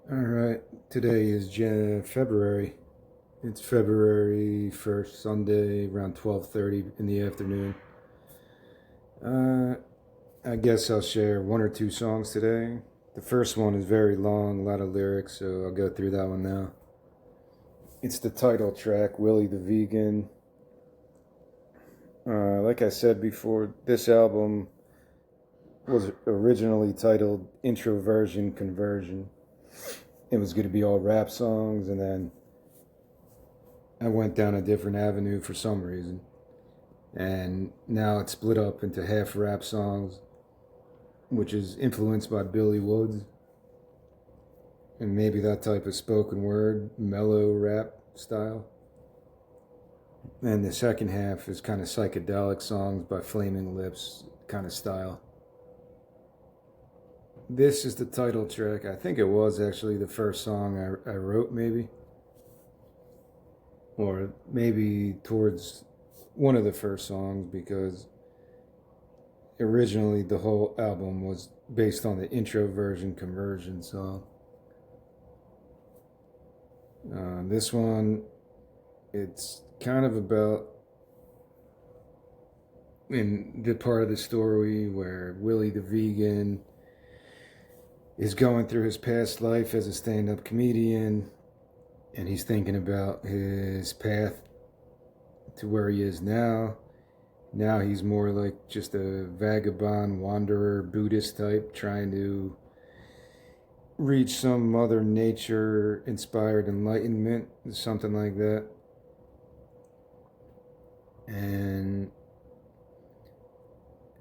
All right, today is February. It's February 1st, Sunday, around 12:30 in the afternoon. Uh, I guess I'll share one or two songs today. The first one is very long, a lot of lyrics, so I'll go through that one now. It's the title track, Willie the Vegan. Like I said before, this album was originally titled Introversion Conversion. It was going to be all rap songs, and then I went down a different avenue for some reason. And now it's split up into half rap songs, which is influenced by Billy Woods and maybe that type of spoken word, mellow rap style. And the second half is kind of psychedelic songs by Flaming Lips kind of style. This is the title track. I think it was actually the first song I wrote, maybe. Or maybe towards one of the first songs, because originally the whole album was based on the introversion conversion song. This one, it's kind of about in the part of the story where Willie the Vegan is going through his past life as a stand-up comedian, and he's thinking about his path to where he is now. Now he's more like just a vagabond, wanderer, Buddhist type, trying to reach some Mother Nature inspired enlightenment, something like that. And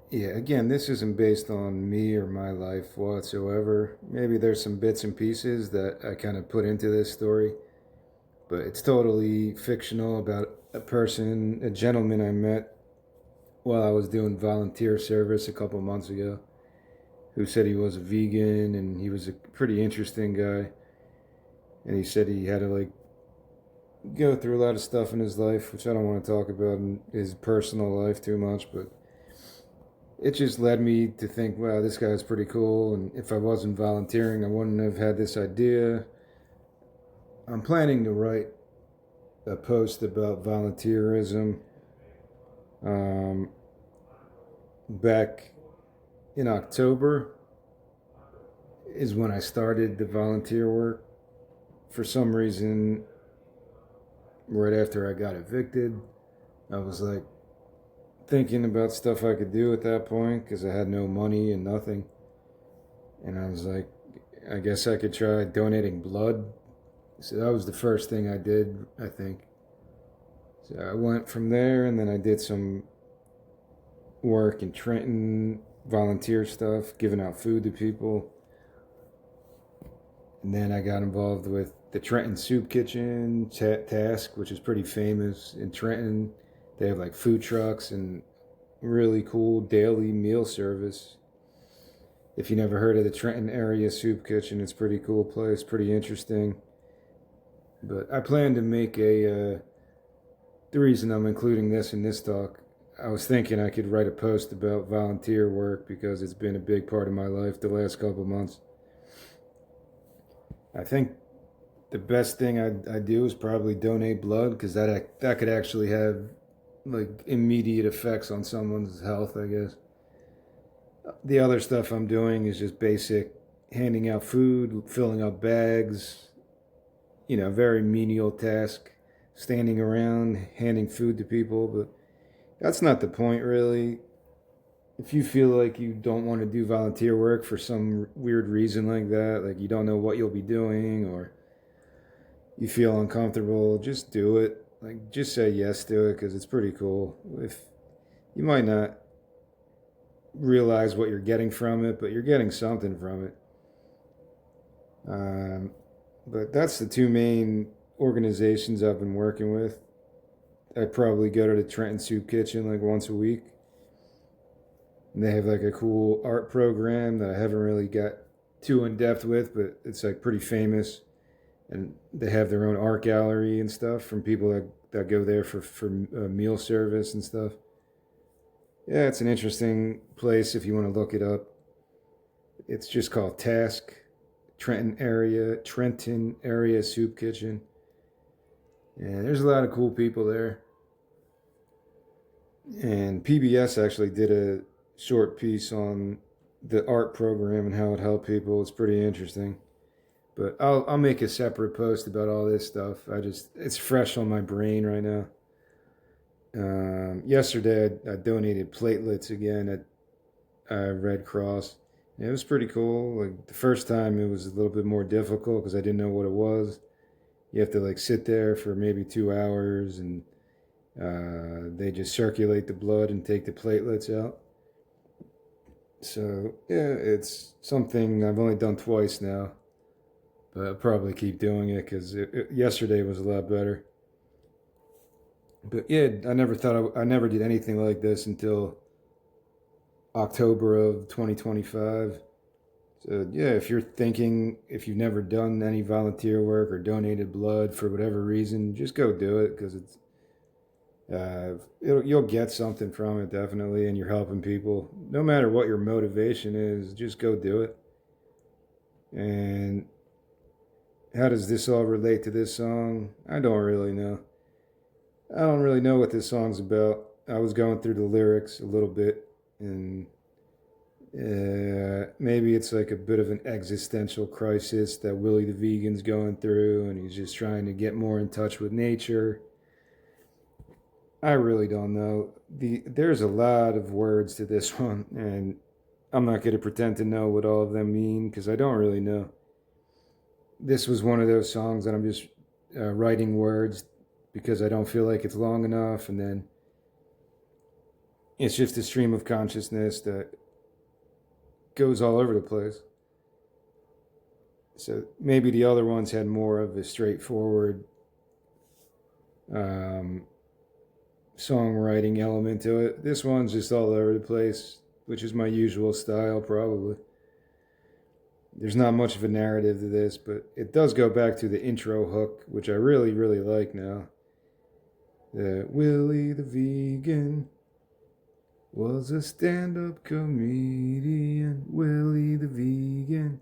yeah, again, this isn't based on me or my life whatsoever. Maybe there's some bits and pieces that I kind of put into this story, but it's totally fictional about a person, a gentleman I met while I was doing volunteer service a couple months ago, who said he was a vegan and he was a pretty interesting guy. And he said he had to like go through a lot of stuff in his life, which I don't want to talk about in his personal life too much, but it just led me to think, wow, this guy's pretty cool. And if I wasn't volunteering, I wouldn't have had this idea. I'm planning to write a post about volunteerism. Back in October is when I started the volunteer work. For some reason, right after I got evicted, I was like thinking about stuff I could do at that point because I had no money and nothing. And I was like, I guess I could try donating blood. So that was the first thing I did, I think. So I went from there, and then I did some work in Trenton, volunteer stuff, giving out food to people. And then I got involved with the Trenton Soup Kitchen task, which is pretty famous in Trenton. They have like food trucks and really cool daily meal service. If you never heard of the Trenton area soup kitchen, it's a pretty cool place, pretty interesting. But I plan to make the reason I'm including this in this talk, I was thinking I could write a post about volunteer work because it's been a big part of my life the last couple of months. I think the best thing I do is probably donate blood, because that could actually have like immediate effects on someone's health, I guess. The other stuff I'm doing is just basic handing out food, filling up bags, very menial task, standing around handing food to people, but that's not the point really. If you feel like you don't want to do volunteer work for some weird reason like that, like you don't know what you'll be doing or you feel uncomfortable, just do it. Like just say yes to it because it's pretty cool. If you might not realize what you're getting from it, but you're getting something from it. But that's the two main organizations I've been working with. I probably go to the Trenton Soup Kitchen like once a week. And they have like a cool art program that I haven't really got too in depth with, but it's like pretty famous. And they have their own art gallery and stuff from people that go there for meal service and stuff. Yeah, it's an interesting place if you want to look it up. It's just called Task, Trenton area soup kitchen. And there's a lot of cool people there. And PBS actually did a short piece on the art program and how it helped people. It's pretty interesting. But I'll make a separate post about all this stuff. It's fresh on my brain right now. Yesterday I donated platelets again at Red Cross. And it was pretty cool. Like the first time it was a little bit more difficult because I didn't know what it was. You have to like sit there for maybe 2 hours and they just circulate the blood and take the platelets out. So yeah, it's something I've only done twice now, but I'll probably keep doing it because yesterday was a lot better. But yeah, I never did anything like this until October of 2025. So yeah, if you've never done any volunteer work or donated blood for whatever reason, just go do it because you'll get something from it definitely, and you're helping people. No matter what your motivation is, just go do it. And how does this all relate to this song? I don't really know. I don't really know what this song's about. I was going through the lyrics a little bit, and maybe it's like a bit of an existential crisis that Willie the Vegan's going through, and he's just trying to get more in touch with nature. I really don't know. There's a lot of words to this one, and I'm not going to pretend to know what all of them mean because I don't really know. This was one of those songs that I'm just writing words because I don't feel like it's long enough, and then it's just a stream of consciousness that goes all over the place. So maybe the other ones had more of a straightforward songwriting element to it. This one's just all over the place, which is my usual style probably. There's not much of a narrative to this, but it does go back to the intro hook, which I really, really like now. The Willie the Vegan was a stand-up comedian. Willie the Vegan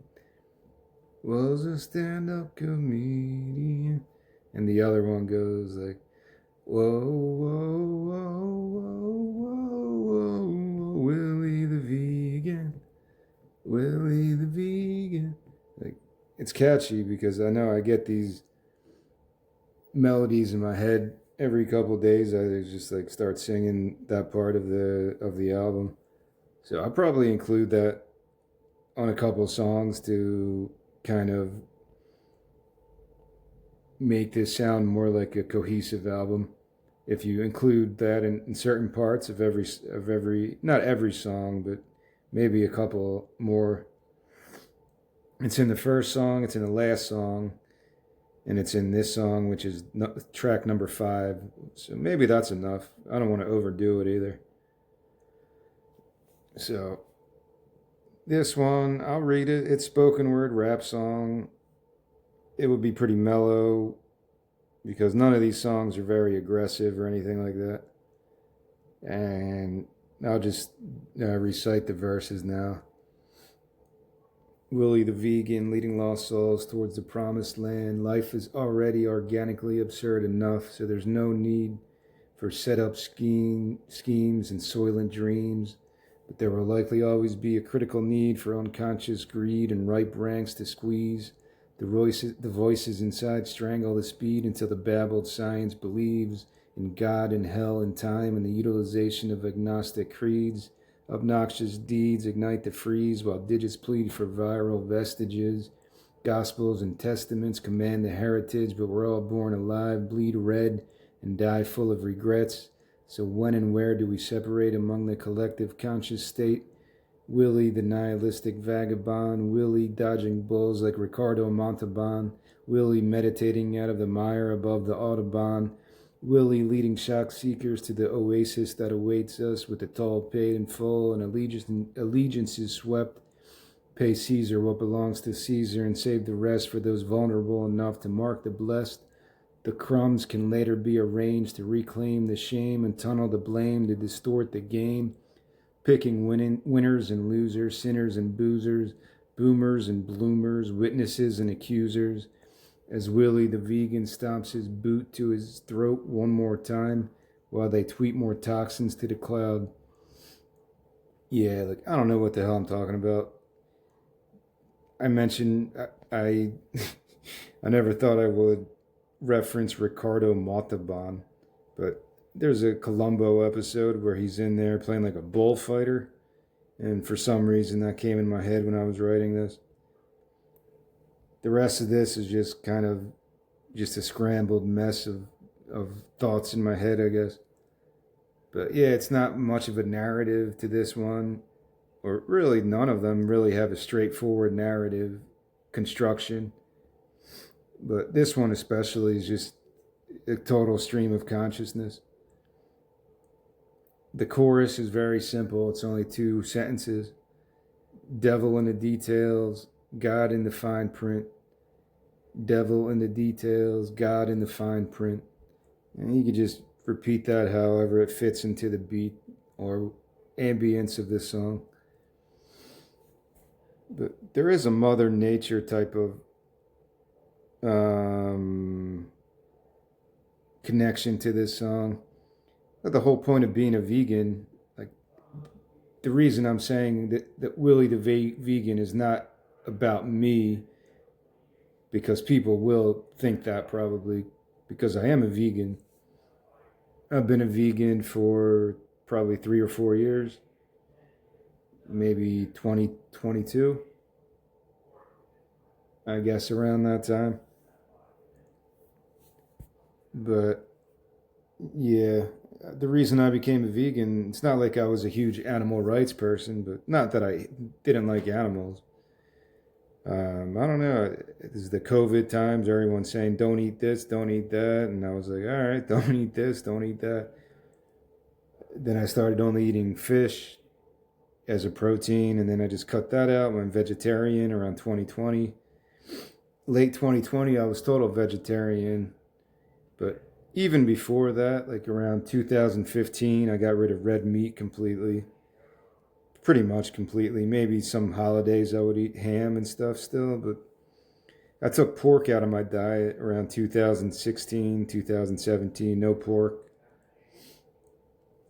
was a stand-up comedian. And the other one goes like, whoa, whoa, whoa, whoa, whoa, whoa, Willie the Vegan, Willie the Vegan. Like, it's catchy because I know I get these melodies in my head every couple days. I just like start singing that part of the album. So I'll probably include that on a couple songs to kind of make this sound more like a cohesive album. If you include that in certain parts of every not every song, but maybe a couple more. It's in the first song, it's in the last song, and it's in this song, which is track number 5. So maybe that's enough. I don't want to overdo it either. So this one, I'll read it. It's spoken word rap song. It would be pretty mellow because none of these songs are very aggressive or anything like that. And I'll just recite the verses now. Willie the Vegan, leading lost souls towards the promised land. Life is already organically absurd enough, so there's no need for set-up schemes and soylent dreams. But there will likely always be a critical need for unconscious greed and ripe ranks to squeeze. The voices inside strangle the speed until the babbled science believes in God and hell and time and the utilization of agnostic creeds. Obnoxious deeds ignite the freeze while digits plead for viral vestiges. Gospels and testaments command the heritage, but we're all born alive, bleed red, and die full of regrets. So when and where do we separate among the collective conscious state? Willie the nihilistic vagabond, Willie dodging bulls like Ricardo Montalban, Willie meditating out of the mire above the Audubon, Willie leading shock seekers to the oasis that awaits us with the toll paid in full and allegiances swept. Pay Caesar what belongs to Caesar and save the rest for those vulnerable enough to mark the blessed. The crumbs can later be arranged to reclaim the shame and tunnel the blame to distort the game. Picking winners and losers, sinners and boozers, boomers and bloomers, witnesses and accusers, as Willie the Vegan stomps his boot to his throat one more time while they tweet more toxins to the cloud. Yeah, like, I don't know what the hell I'm talking about. I mentioned I I never thought I would reference Ricardo Montalban, but there's a Columbo episode where he's in there playing like a bullfighter, and for some reason that came in my head when I was writing this. The rest of this is just kind of just a scrambled mess of thoughts in my head, I guess. But yeah, it's not much of a narrative to this one, or really none of them really have a straightforward narrative construction. But this one especially is just a total stream of consciousness. The chorus is very simple. It's only 2 sentences. Devil in the details, God in the fine print. Devil in the details, God in the fine print. And you could just repeat that however it fits into the beat or ambience of this song. But there is a Mother Nature type of connection to this song. But the whole point of being a vegan, like the reason I'm saying that Willie the Vegan is not about me, because people will think that probably, because I am a vegan. I've been a vegan for probably 3 or 4 years, maybe 2022, I guess around that time. But yeah, the reason I became a vegan, it's not like I was a huge animal rights person, but not that I didn't like animals. I don't know. This is the COVID times. Everyone's saying, don't eat this, don't eat that. And I was like, all right, don't eat this, don't eat that. Then I started only eating fish as a protein. And then I just cut that out. Went vegetarian around 2020. Late 2020, I was total vegetarian. But even before that, like around 2015, I got rid of red meat completely. Pretty much completely. Maybe some holidays I would eat ham and stuff still, but I took pork out of my diet around 2016, 2017. No pork.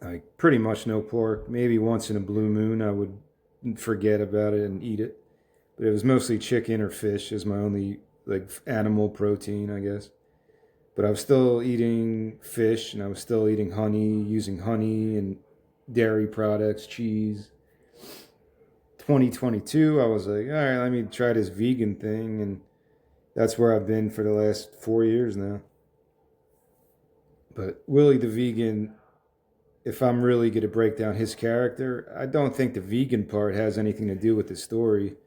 Like pretty much no pork. Maybe once in a blue moon I would forget about it and eat it. But it was mostly chicken or fish as my only like animal protein, I guess. But I was still eating fish, and I was still eating honey, using honey and dairy products, cheese. 2022, I was like, all right, let me try this vegan thing. And that's where I've been for the last 4 years now. But Willie the Vegan, if I'm really going to break down his character, I don't think the vegan part has anything to do with the story.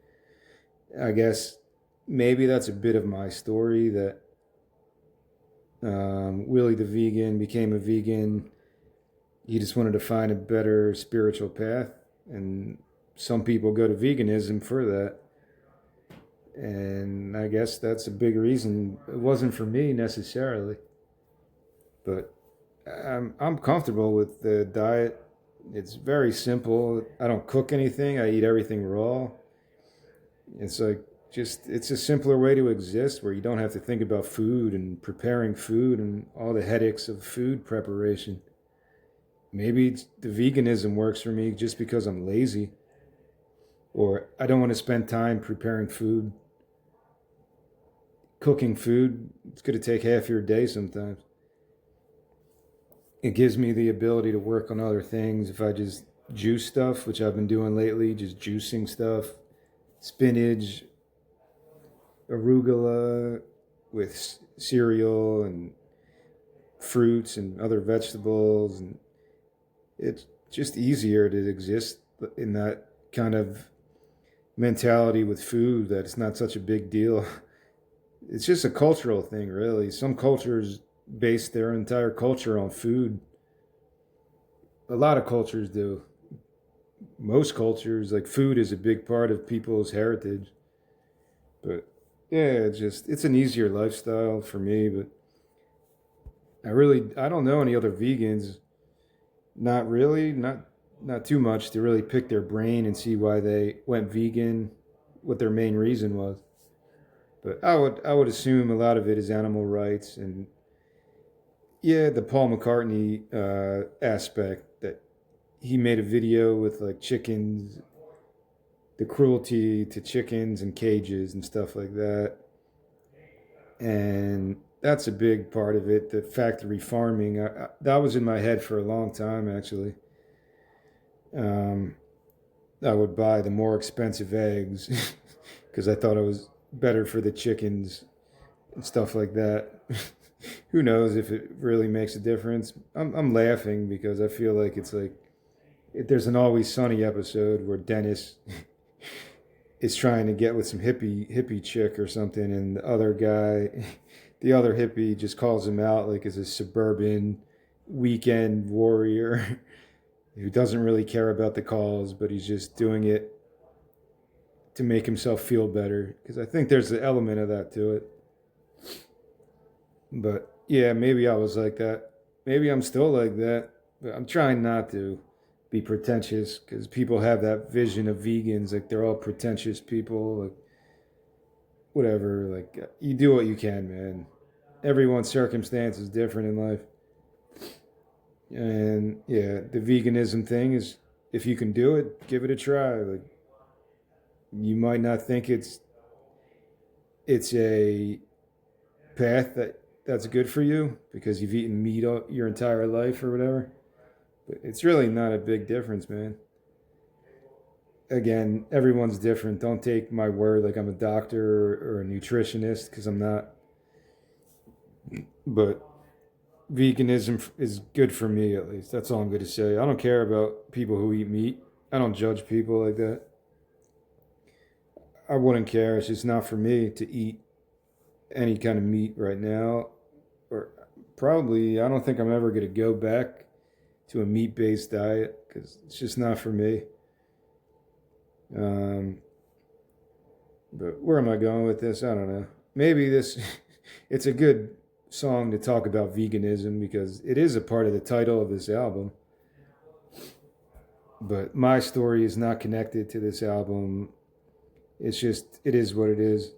I guess maybe that's a bit of my story, that Willie the Vegan became a vegan. He just wanted to find a better spiritual path. And some people go to veganism for that. And I guess that's a big reason. It wasn't for me necessarily. But I'm comfortable with the diet. It's very simple. I don't cook anything. I eat everything raw. It's like it's a simpler way to exist, where you don't have to think about food and preparing food and all the headaches of food preparation. Maybe the veganism works for me just because I'm lazy, or I don't want to spend time preparing food. Cooking food, it's going to take half your day sometimes. It gives me the ability to work on other things. If I just juice stuff, which I've been doing lately, just juicing stuff, spinach, arugula with cereal and fruits and other vegetables, and it's just easier to exist in that kind of mentality with food, that it's not such a big deal. It's just a cultural thing, really. Some cultures base their entire culture on food. A lot of cultures do. Most cultures, like, food is a big part of people's heritage. But yeah, it's an easier lifestyle for me. But I don't know any other vegans. Not really, not too much to really pick their brain and see why they went vegan. what their main reason was. But I would assume a lot of it is animal rights and yeah, the Paul McCartney aspect that he made a video with like chickens, the cruelty to chickens and cages and stuff like that. And that's a big part of it. The factory farming, that was in my head for a long time actually. Um, I would buy the more expensive eggs because I thought it was better for the chickens and stuff like that. Who knows if it really makes a difference? I'm laughing because I feel like it's like there's an Always Sunny episode where Dennis is trying to get with some hippie chick or something, and the other guy, the other hippie, just calls him out like as a suburban weekend warrior who doesn't really care about the calls, but he's just doing it to make himself feel better. Because I think there's an element of that to it. But yeah, maybe I was like that. Maybe I'm still like that. But I'm trying not to be pretentious because people have that vision of vegans like they're all pretentious people. Like whatever. Like you do what you can, man. Everyone's circumstance is different in life. And yeah, the veganism thing is if you can do it, give it a try. Like you might not think it's a path that's good for you because you've eaten meat all, your entire life or whatever. But it's really not a big difference, man. Again, everyone's different. Don't take my word like I'm a doctor or a nutritionist because I'm not. But veganism is good for me at least. That's all I'm going to say. I don't care about people who eat meat. I don't judge people like that. I wouldn't care. It's just not for me to eat any kind of meat right now. Or probably, I don't think I'm ever going to go back to a meat-based diet because it's just not for me. But where am I going with this? I don't know. Maybe this, it's a good song to talk about veganism because it is a part of the title of this album. But my story is not connected to this album. It's just, it is what it is.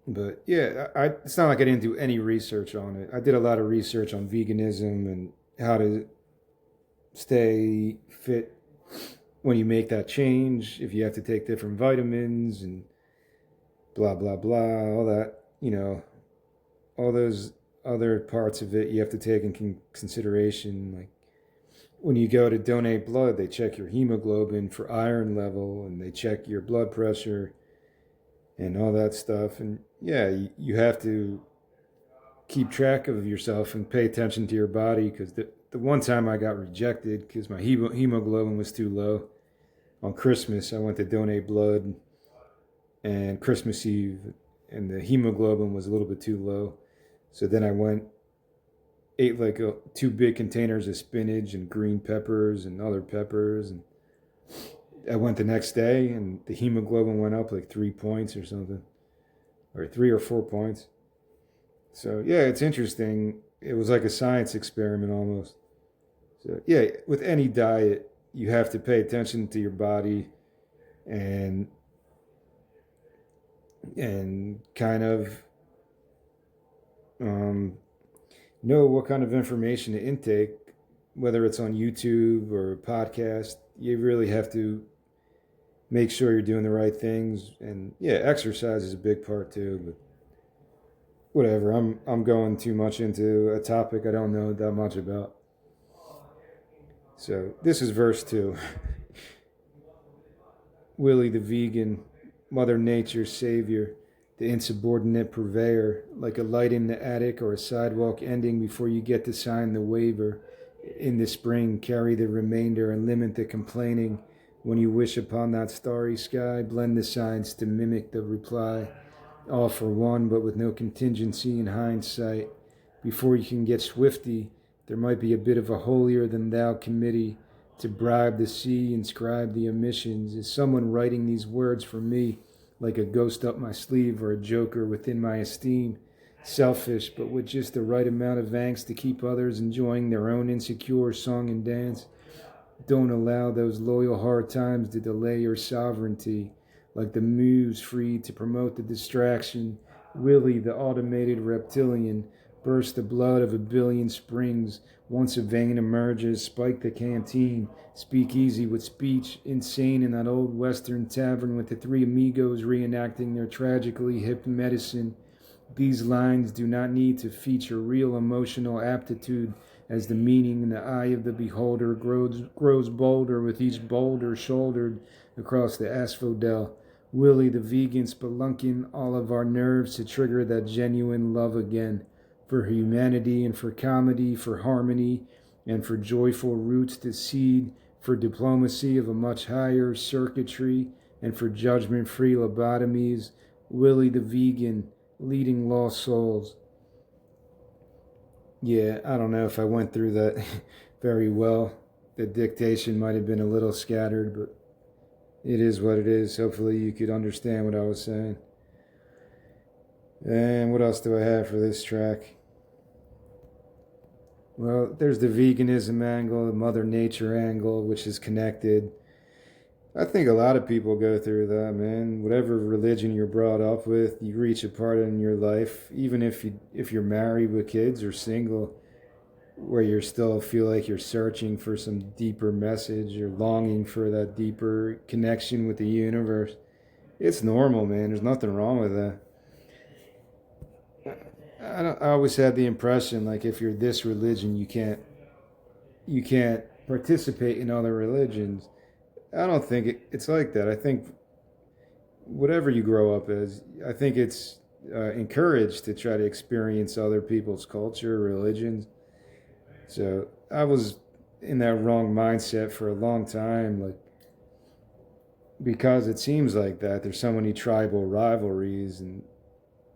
But yeah, it's not like I didn't do any research on it. I did a lot of research on veganism and how to stay fit when you make that change, if you have to take different vitamins and blah, blah, blah, all that, all those other parts of it you have to take in consideration. Like when you go to donate blood, they check your hemoglobin for iron level and they check your blood pressure and all that stuff. And yeah, you have to keep track of yourself and pay attention to your body because the one time I got rejected because my hemoglobin was too low, on Christmas I went to donate blood and Christmas Eve and the hemoglobin was a little bit too low. So then I ate like 2 big containers of spinach and green peppers and other peppers, and I went the next day and the hemoglobin went up like 3 points or something, or 3 or 4 points. So yeah, it's interesting. It was like a science experiment almost. So yeah, with any diet, you have to pay attention to your body and kind of know what kind of information to intake, whether it's on YouTube or a podcast. You really have to make sure you're doing the right things. And yeah, exercise is a big part too, but whatever. I'm going too much into a topic I don't know that much about. So this is verse 2. Willie the Vegan, Mother Nature's savior, the insubordinate purveyor, like a light in the attic or a sidewalk ending before you get to sign the waiver. In the spring, carry the remainder and limit the complaining. When you wish upon that starry sky, blend the signs to mimic the reply. All for one, but with no contingency in hindsight. Before you can get swifty, there might be a bit of a holier-than-thou committee to bribe the sea, inscribe the omissions. Is someone writing these words for me, like a ghost up my sleeve or a joker within my esteem? Selfish, but with just the right amount of angst to keep others enjoying their own insecure song and dance. Don't allow those loyal hard times to delay your sovereignty. Like the muse free to promote the distraction, Willie the automated reptilian burst the blood of a billion springs. Once a vein emerges, spike the canteen, speak easy with speech, insane in that old western tavern with the three amigos reenacting their tragically hip medicine. These lines do not need to feature real emotional aptitude, as the meaning in the eye of the beholder grows bolder with each boulder shouldered across the asphodel. Willie the Vegan spelunking all of our nerves to trigger that genuine love again, for humanity and for comedy, for harmony and for joyful roots to seed, for diplomacy of a much higher circuitry and for judgment-free lobotomies. Willie the Vegan, leading lost souls. Yeah, I don't know if I went through that very well. The dictation might have been a little scattered, but it is what it is. Hopefully you could understand what I was saying. And what else do I have for this track? Well, there's the veganism angle, the Mother Nature angle, which is connected. I think a lot of people go through that, man. Whatever religion you're brought up with, you reach a part in your life, even if you're married with kids or single, where you still feel like you're searching for some deeper message or longing for that deeper connection with the universe. It's normal, man. There's nothing wrong with that. I always had the impression like if you're this religion, you can't participate in other religions. I don't think it's like that. I think whatever you grow up as, I think it's encouraged to try to experience other people's culture, religions. So I was in that wrong mindset for a long time, like because it seems like that. There's so many tribal rivalries, and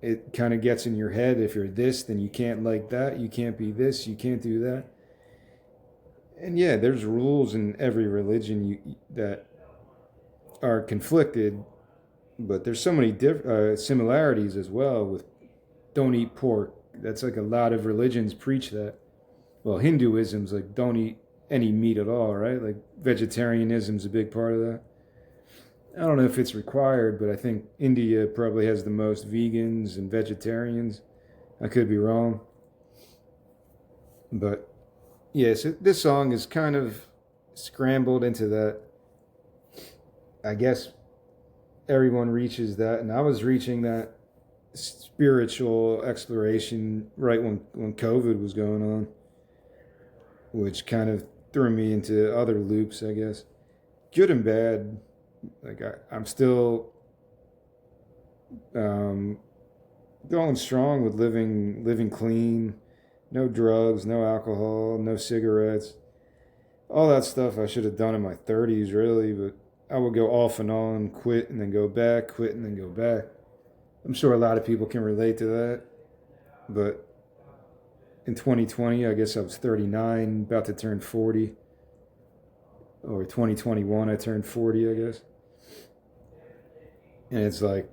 it kind of gets in your head. If you're this, then you can't like that. You can't be this. You can't do that. And yeah, there's rules in every religion that are conflicted, but there's so many similarities as well. With don't eat pork. That's like a lot of religions preach that. Well, Hinduism's like don't eat any meat at all, right? Like vegetarianism's a big part of that. I don't know if it's required, but I think India probably has the most vegans and vegetarians. I could be wrong. But yes, this song is kind of scrambled into that. I guess everyone reaches that, and I was reaching that spiritual exploration right when COVID was going on, which kind of threw me into other loops, I guess. Good and bad. Like I'm still going strong with living clean, no drugs, no alcohol, no cigarettes, all that stuff I should have done in my 30s, really. But I would go off and on, quit and then go back, quit and then go back. I'm sure a lot of people can relate to that. But in 2020, I guess I was 39, about to turn 40. Or 2021, I turned 40, I guess. And it's like,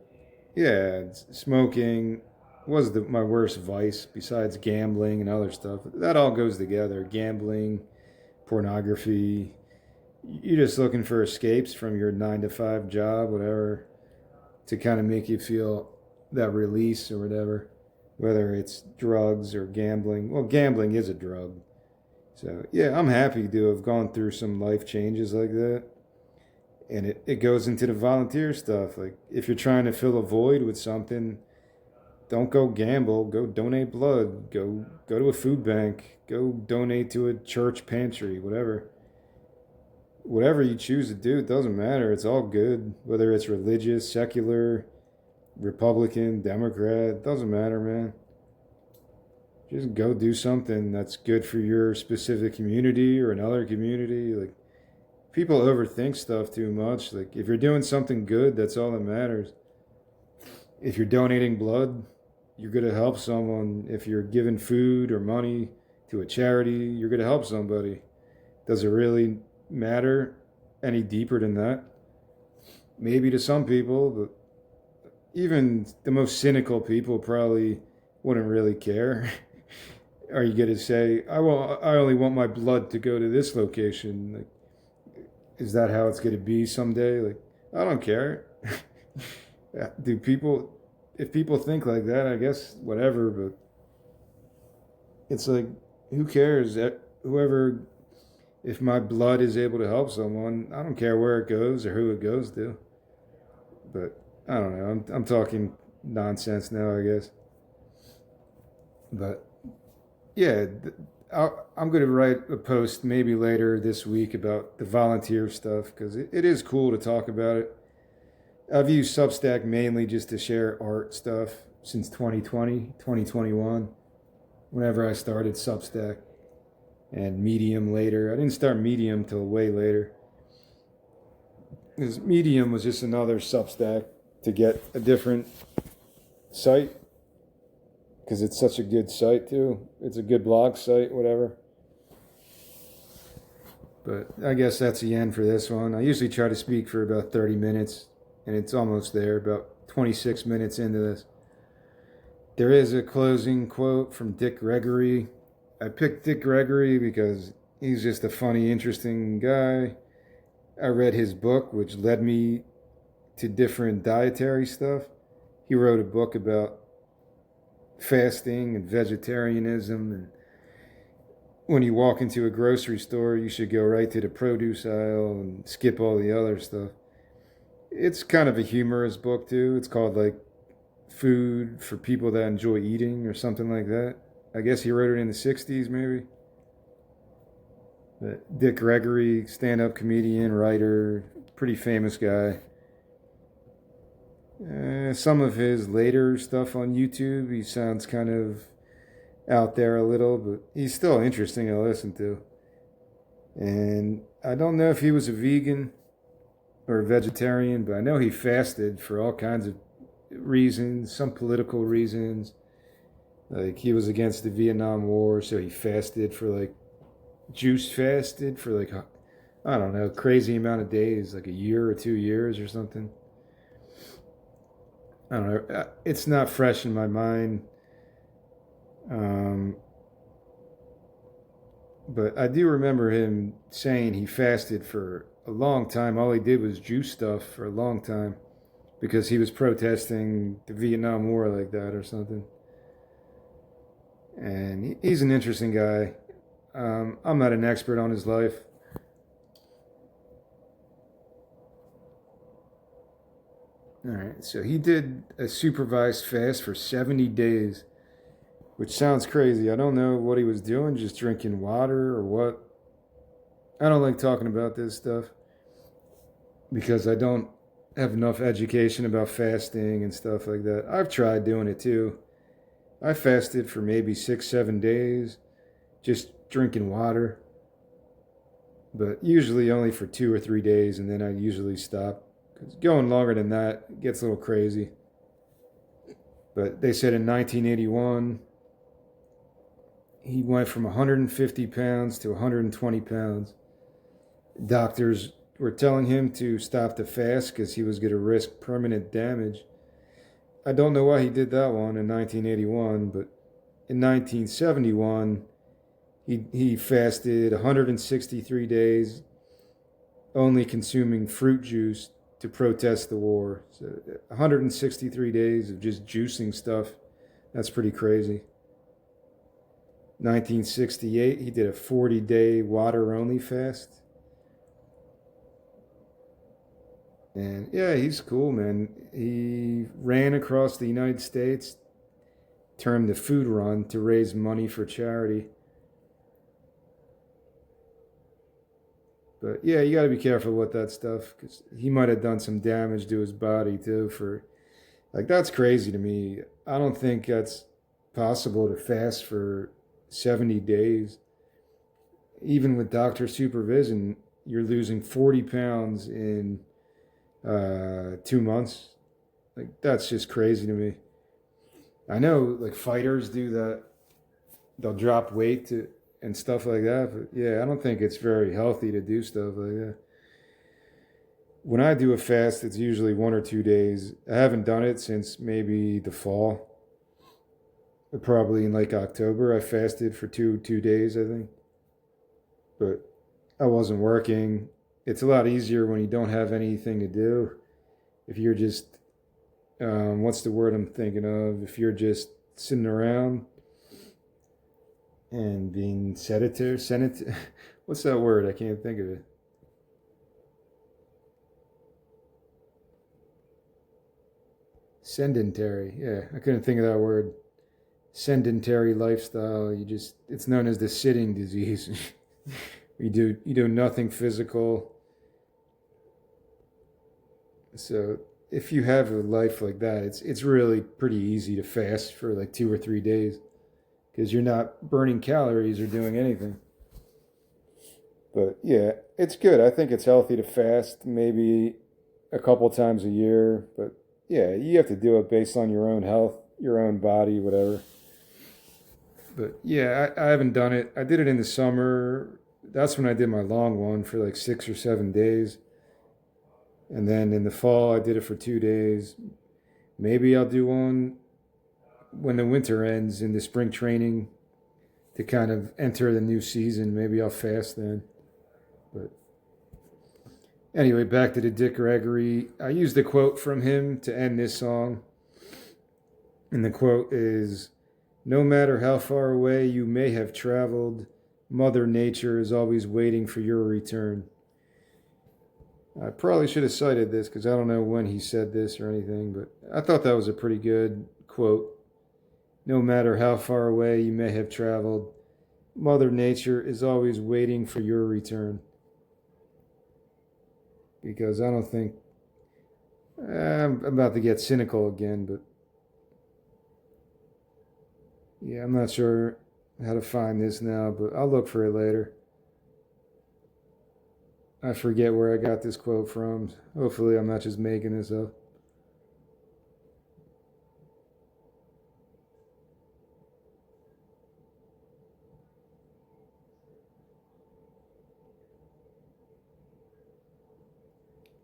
yeah, smoking was my worst vice besides gambling and other stuff. That all goes together. Gambling, pornography. You're just looking for escapes from your 9 to 5 job, whatever, to kind of make you feel that release or whatever, whether it's drugs or gambling. Well, gambling is a drug. So, yeah, I'm happy to have gone through some life changes like that. And it goes into the volunteer stuff. Like, if you're trying to fill a void with something, don't go gamble. Go donate blood. Go to a food bank. Go donate to a church pantry, whatever. Whatever you choose to do, it doesn't matter. It's all good. Whether it's religious, secular, Republican, Democrat, it doesn't matter, man. Just go do something that's good for your specific community or another community. Like, people overthink stuff too much. Like, if you're doing something good, that's all that matters. If you're donating blood, you're going to help someone. If you're giving food or money to a charity, you're going to help somebody. Does it really matter any deeper than that? Maybe to some people, but even the most cynical people probably wouldn't really care. Are you going to say, I only want my blood to go to this location? Like, Is that how it's going to be someday? Like, I don't care. Do people, if people think like that, I guess whatever, but it's like, who cares? Whoever, if my blood is able to help someone, I don't care where it goes or who it goes to. But I don't know. I'm talking nonsense now, I guess. But yeah, I'm going to write a post maybe later this week about the volunteer stuff because it is cool to talk about it. I've used Substack mainly just to share art stuff since 2020, 2021, whenever I started Substack, and Medium later. I didn't start Medium till way later, because Medium was just another Substack to get a different site, because it's such a good site too. It's a good blog site, whatever. But I guess that's the end for this one. I usually try to speak for about 30 minutes, and it's almost there, about 26 minutes into this. There is a closing quote from Dick Gregory. I picked Dick Gregory because he's just a funny, interesting guy. I read his book, which led me to different dietary stuff. He wrote a book about fasting and vegetarianism, and when you walk into a grocery store, you should go right to the produce aisle and skip all the other stuff. It's kind of a humorous book too. It's called like Food for People That Enjoy Eating or something like that. I guess he wrote it in the 60s maybe. But Dick Gregory, stand-up comedian, writer, pretty famous guy. Some of his later stuff on YouTube, he sounds kind of out there a little, but he's still interesting to listen to. And I don't know if he was a vegan or a vegetarian, but I know he fasted for all kinds of reasons, some political reasons. Like he was against the Vietnam War, so he fasted for like, juice fasted for like, I don't know, crazy amount of days, like a year or 2 years or something. I don't know. It's not fresh in my mind. But I do remember him saying he fasted for a long time. All he did was juice stuff for a long time because he was protesting the Vietnam War like that or something. And he's an interesting guy. I'm not an expert on his life. All right, so he did a supervised fast for 70 days, which sounds crazy. I don't know what he was doing, just drinking water or what. I don't like talking about this stuff because I don't have enough education about fasting and stuff like that. I've tried doing it too. I fasted for maybe 6, 7 days, just drinking water, but usually only for 2 or 3 days, and then I usually stop. Because going longer than that gets a little crazy. But they said in 1981, he went from 150 pounds to 120 pounds. Doctors were telling him to stop the fast because he was going to risk permanent damage. I don't know why he did that one in 1981, but in 1971, he fasted 163 days, only consuming fruit juice to protest the war. So 163 days of just juicing stuff. That's pretty crazy. 1968, he did a 40-day water-only fast. And yeah, he's cool, man. He ran across the United States, termed the food run, to raise money for charity. But yeah, you got to be careful with that stuff because he might have done some damage to his body too. For like, that's crazy to me. I don't think that's possible to fast for 70 days. Even with doctor supervision, you're losing 40 pounds in 2 months. Like, that's just crazy to me. I know like fighters do that. They'll drop weight to and stuff like that. But yeah, I don't think it's very healthy to do stuff like that. When I do a fast, it's usually 1 or 2 days. I haven't done it since maybe the fall. Probably in like October, I fasted for two days, I think. But I wasn't working. it's a lot easier when you don't have anything to do. If you're just, what's the word I'm thinking of? If you're just sitting around and being sedentary, what's that word? I can't think of it. Sedentary. Yeah, I couldn't think of that word. Sedentary lifestyle. It's known as the sitting disease. You do nothing physical. So if you have a life like that, it's really pretty easy to fast for like 2 or 3 days because you're not burning calories or doing anything. But yeah, it's good. I think it's healthy to fast maybe a couple times a year. But yeah, you have to do it based on your own health, your own body, whatever. But yeah, I haven't done it. I did it in the summer. That's when I did my long one for like 6 or 7 days. And then in the fall, I did it for 2 days. Maybe I'll do one when the winter ends in the spring training to kind of enter the new season. Maybe I'll fast then. But anyway, back to the Dick Gregory. I used a quote from him to end this song. And the quote is, "No matter how far away you may have traveled, Mother Nature is always waiting for your return." I probably should have cited this because I don't know when he said this or anything, but I thought that was a pretty good quote. No matter how far away you may have traveled, Mother Nature is always waiting for your return. Because I don't think, I'm about to get cynical again, but yeah, I'm not sure how to find this now, but I'll look for it later. I forget where I got this quote from. Hopefully, I'm not just making this up.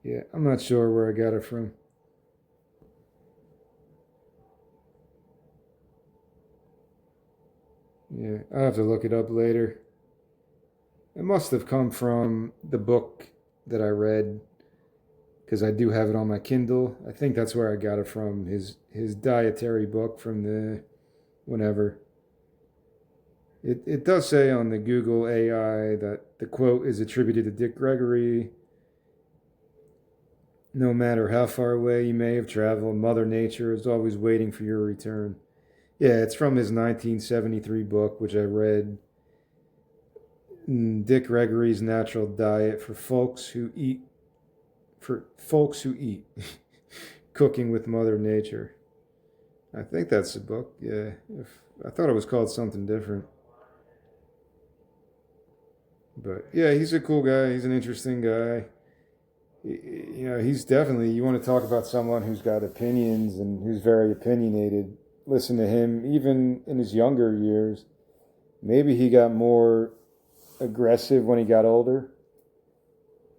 Yeah, I'm not sure where I got it from. Yeah, I'll have to look it up later. It must have come from the book that I read because I do have it on my Kindle. I think that's where I got it from. His dietary book from the whenever. It does say on the Google AI that the quote is attributed to Dick Gregory. No matter how far away you may have traveled, Mother Nature is always waiting for your return. Yeah, it's from his 1973 book, which I read. Dick Gregory's Natural Diet for Folks Who Eat. For folks who eat. Cooking with Mother Nature. I think that's the book. Yeah, I thought it was called something different. But yeah, he's a cool guy. He's an interesting guy. He's definitely, you want to talk about someone who's got opinions and who's very opinionated. Listen to him, even in his younger years. Maybe he got more aggressive when he got older,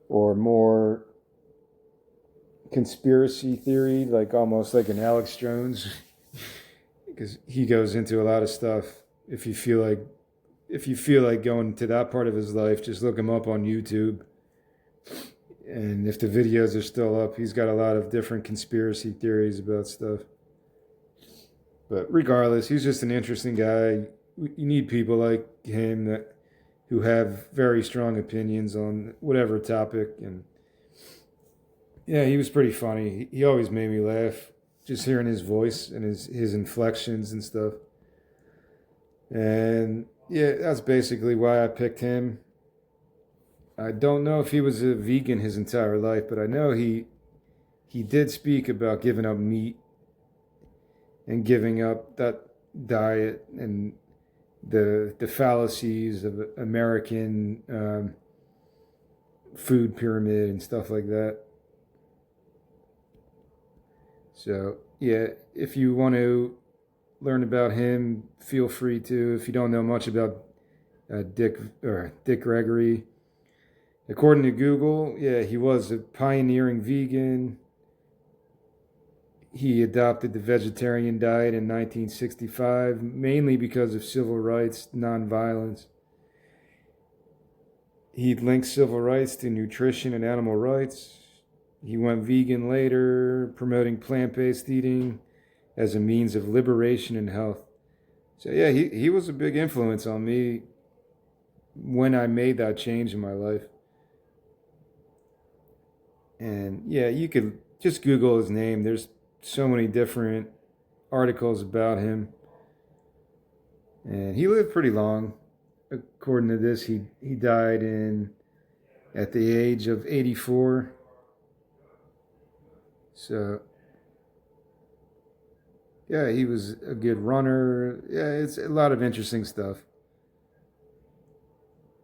or more conspiracy theory, like almost like an Alex Jones, because he goes into a lot of stuff. If you feel like going to that part of his life, just look him up on YouTube. And if the videos are still up, he's got a lot of different conspiracy theories about stuff. But regardless, he's just an interesting guy. You need people like him who have very strong opinions on whatever topic. And yeah, he was pretty funny. He always made me laugh, just hearing his voice and his inflections and stuff. And yeah, that's basically why I picked him. I don't know if he was a vegan his entire life, but I know he did speak about giving up meat and giving up that diet and the fallacies of American food pyramid and stuff like that. So yeah, if you want to learn about him, feel free to. If you don't know much about Dick Gregory, according to Google, yeah, he was a pioneering vegan. He adopted the vegetarian diet in 1965, mainly because of civil rights, nonviolence. He linked civil rights to nutrition and animal rights. He went vegan later, promoting plant-based eating as a means of liberation and health. So yeah, he was a big influence on me when I made that change in my life. And yeah, you could just Google his name. There's so many different articles about him. And he lived pretty long. According to this, he died at the age of 84. So yeah, he was a good runner. Yeah, it's a lot of interesting stuff.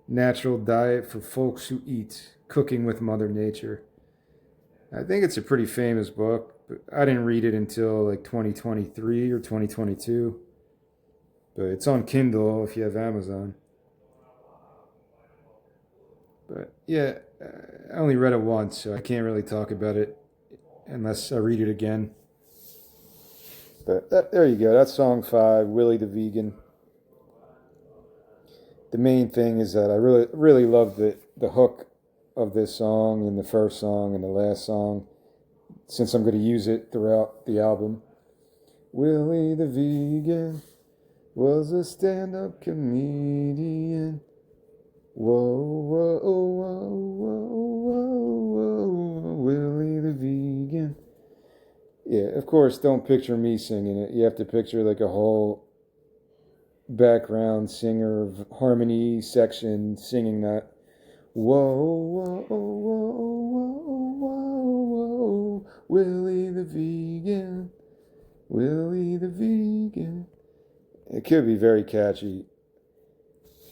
Natural Diet for Folks Who Eat, Cooking with Mother Nature. I think it's a pretty famous book, but I didn't read it until like 2023 or 2022. But it's on Kindle if you have Amazon. But yeah, I only read it once, so I can't really talk about it unless I read it again. But there you go. That's song 5, Willie the Vegan. The main thing is that I really love the hook of this song and the first song and the last song, since I'm going to use it throughout the album. Willie the Vegan was a stand-up comedian. Whoa, whoa, whoa, whoa, whoa, whoa, Willie the Vegan. Yeah, of course, don't picture me singing it. You have to picture like a whole background singer of harmony section singing that. Whoa, whoa, whoa, whoa, whoa, whoa, Willie the Vegan, Willie the Vegan. It could be very catchy.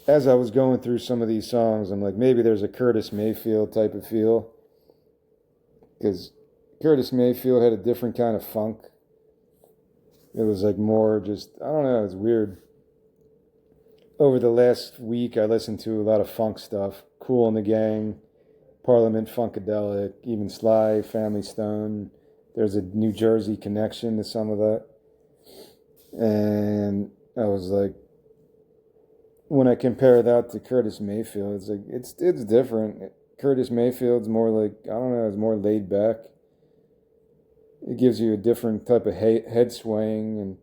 As I was going through some of these songs, I'm like, maybe there's a Curtis Mayfield type of feel. Because Curtis Mayfield had a different kind of funk. It was like more just, I don't know, it's weird. Over the last week, I listened to a lot of funk stuff. Kool and the Gang, Parliament Funkadelic, even Sly, Family Stone. There's a New Jersey connection to some of that. And I was like, when I compare that to Curtis Mayfield, it's like it's different. Curtis Mayfield's more like, I don't know, it's more laid back. It gives you a different type of head swaying and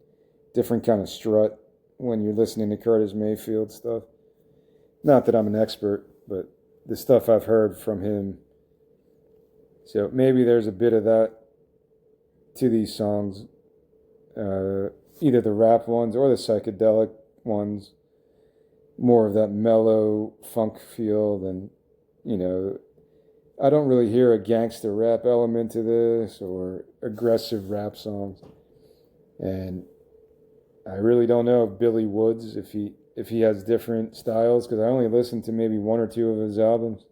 different kind of strut when you're listening to Curtis Mayfield stuff. Not that I'm an expert, but the stuff I've heard from him. So maybe there's a bit of that to these songs, either the rap ones or the psychedelic ones. More of that mellow funk feel than, I don't really hear a gangster rap element to this or aggressive rap songs. And I really don't know if Billy Woods, if he has different styles, because I only listened to maybe one or two of his albums.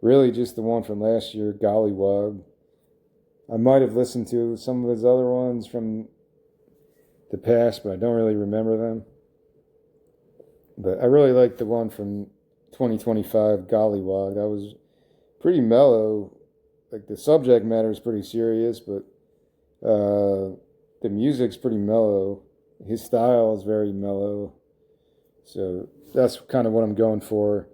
Really just the one from last year, Gollywog. I might have listened to some of his other ones from the past, but I don't really remember them. But I really liked the one from 2025, Gollywog. That was pretty mellow. Like the subject matter is pretty serious, but the music's pretty mellow. His style is very mellow. So that's kind of what I'm going for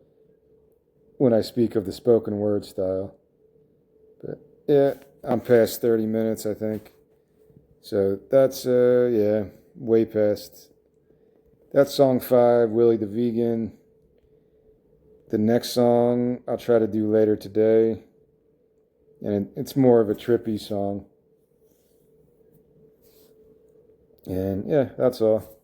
when I speak of the spoken word style. But yeah, I'm past 30 minutes, I think. So that's, way past. That's song 5, Willie the Vegan. The next song I'll try to do later today. And it's more of a trippy song. And yeah, that's all.